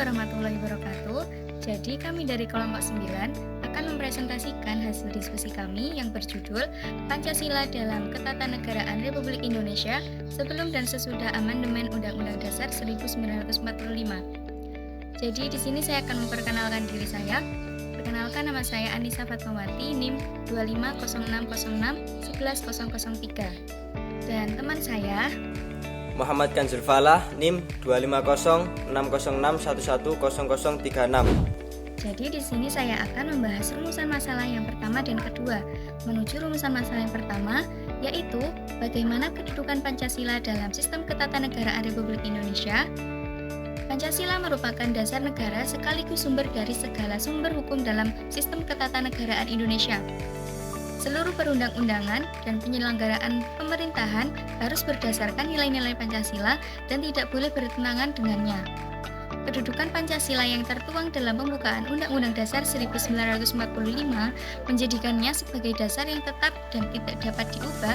warahmatullahi wabarakatuh. Jadi kami dari kelompok 9 akan mempresentasikan hasil diskusi kami yang berjudul Pancasila dalam Ketatanegaraan Republik Indonesia sebelum dan sesudah amandemen Undang-Undang Dasar 1945. Jadi di sini saya akan memperkenalkan diri saya. Perkenalkan, nama saya Anissa Fatmawati, NIM 25060611003. Dan teman saya Muhammad Kanzul Falah, NIM 25060611036. Jadi di sini saya akan membahas rumusan masalah yang pertama dan kedua. Menuju rumusan masalah yang pertama, yaitu bagaimana kedudukan Pancasila dalam sistem ketatanegaraan Republik Indonesia. Pancasila merupakan dasar negara sekaligus sumber dari segala sumber hukum dalam sistem ketatanegaraan Indonesia. Seluruh perundang-undangan dan penyelenggaraan pemerintahan harus berdasarkan nilai-nilai Pancasila dan tidak boleh bertentangan dengannya. Kedudukan Pancasila yang tertuang dalam pembukaan Undang-Undang Dasar 1945 menjadikannya sebagai dasar yang tetap dan tidak dapat diubah,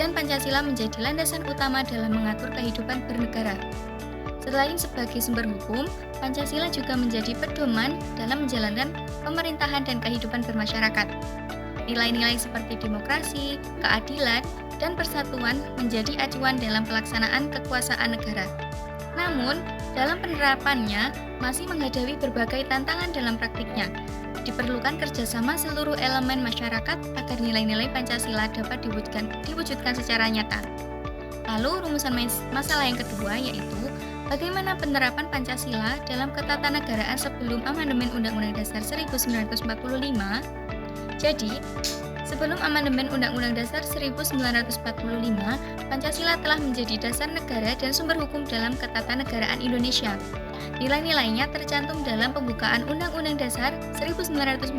dan Pancasila menjadi landasan utama dalam mengatur kehidupan bernegara. Selain sebagai sumber hukum, Pancasila juga menjadi pedoman dalam menjalankan pemerintahan dan kehidupan bermasyarakat. Nilai-nilai seperti demokrasi, keadilan, dan persatuan menjadi acuan dalam pelaksanaan kekuasaan negara. Namun, dalam penerapannya masih menghadapi berbagai tantangan dalam praktiknya. Diperlukan kerjasama seluruh elemen masyarakat agar nilai-nilai Pancasila dapat diwujudkan secara nyata. Lalu, rumusan masalah yang kedua yaitu bagaimana penerapan Pancasila dalam ketatanegaraan sebelum amandemen Undang-Undang Dasar 1945. Jadi, sebelum amandemen Undang-Undang Dasar 1945, Pancasila telah menjadi dasar negara dan sumber hukum dalam ketatanegaraan Indonesia. Nilai-nilainya tercantum dalam pembukaan Undang-Undang Dasar 1945.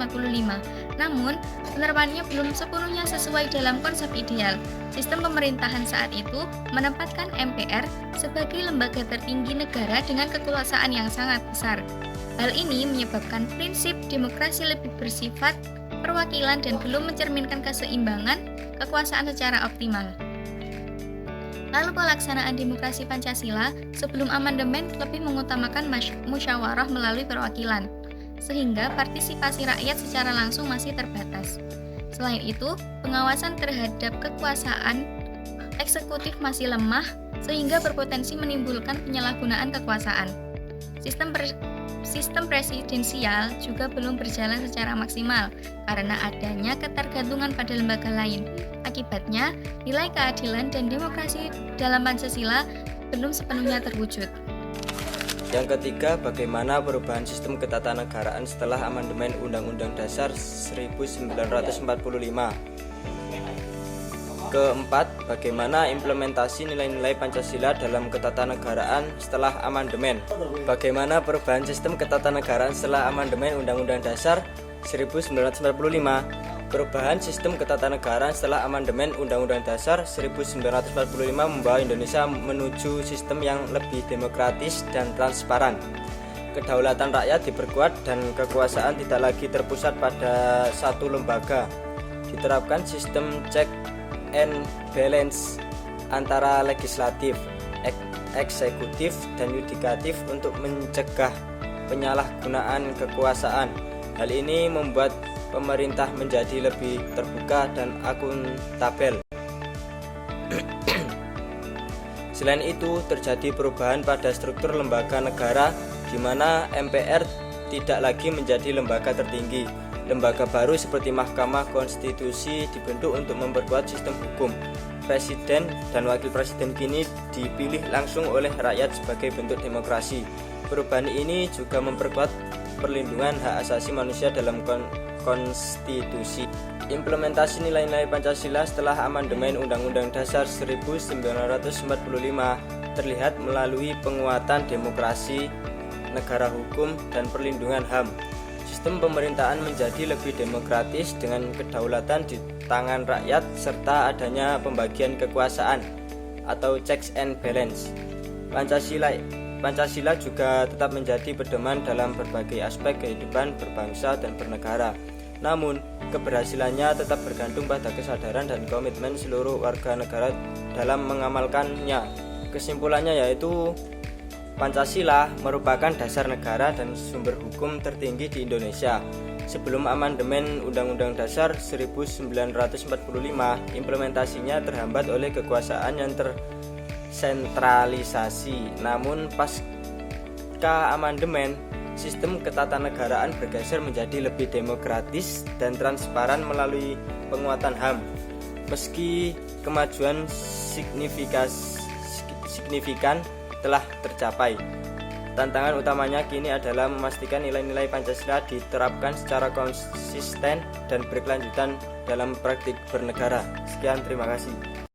Namun, penerapannya belum sepenuhnya sesuai dalam konsep ideal. Sistem pemerintahan saat itu menempatkan MPR sebagai lembaga tertinggi negara dengan kekuasaan yang sangat besar. Hal ini menyebabkan prinsip demokrasi lebih bersifat perwakilan dan belum mencerminkan keseimbangan kekuasaan secara optimal. Lalu pelaksanaan demokrasi Pancasila sebelum amandemen lebih mengutamakan musyawarah melalui perwakilan, sehingga partisipasi rakyat secara langsung masih terbatas. Selain itu, pengawasan terhadap kekuasaan eksekutif masih lemah, sehingga berpotensi menimbulkan penyalahgunaan kekuasaan. Sistem presidensial juga belum berjalan secara maksimal karena adanya ketergantungan pada lembaga lain. Akibatnya, nilai keadilan dan demokrasi dalam Pancasila belum sepenuhnya terwujud. Yang ketiga, bagaimana perubahan sistem ketatanegaraan setelah amandemen Undang-Undang Dasar 1945. Keempat, bagaimana implementasi nilai-nilai Pancasila dalam ketatanegaraan setelah amandemen. Bagaimana perubahan sistem ketatanegaraan setelah amandemen Undang-Undang Dasar 1945. Perubahan sistem ketatanegaraan setelah amandemen Undang-Undang Dasar 1945 membawa Indonesia menuju sistem yang lebih demokratis dan transparan. Kedaulatan rakyat diperkuat dan kekuasaan tidak lagi terpusat pada satu lembaga. Diterapkan sistem check and balance antara legislatif, eksekutif, dan yudikatif untuk mencegah penyalahgunaan kekuasaan. Hal ini membuat pemerintah menjadi lebih terbuka dan akuntabel. Selain itu, terjadi perubahan pada struktur lembaga negara di mana MPR tidak lagi menjadi lembaga tertinggi. Lembaga baru seperti Mahkamah Konstitusi dibentuk untuk memperkuat sistem hukum. Presiden dan wakil presiden kini dipilih langsung oleh rakyat sebagai bentuk demokrasi. Perubahan ini juga memperkuat perlindungan hak asasi manusia dalam konstitusi. Implementasi nilai-nilai Pancasila setelah amandemen Undang-Undang Dasar 1945 terlihat melalui penguatan demokrasi, negara hukum, dan perlindungan HAM. Sistem pemerintahan menjadi lebih demokratis dengan kedaulatan di tangan rakyat serta adanya pembagian kekuasaan atau checks and balance. Pancasila juga tetap menjadi pedoman dalam berbagai aspek kehidupan berbangsa dan bernegara. Namun, keberhasilannya tetap bergantung pada kesadaran dan komitmen seluruh warga negara dalam mengamalkannya. Kesimpulannya yaitu Pancasila merupakan dasar negara dan sumber hukum tertinggi di Indonesia. Sebelum amandemen Undang-Undang Dasar 1945, implementasinya terhambat oleh kekuasaan yang tersentralisasi. Namun pasca amandemen, sistem ketatanegaraan bergeser menjadi lebih demokratis dan transparan melalui penguatan HAM. Meski kemajuan signifikan telah tercapai, tantangan utamanya kini adalah memastikan nilai-nilai Pancasila diterapkan secara konsisten dan berkelanjutan dalam praktik bernegara. Sekian, terima kasih.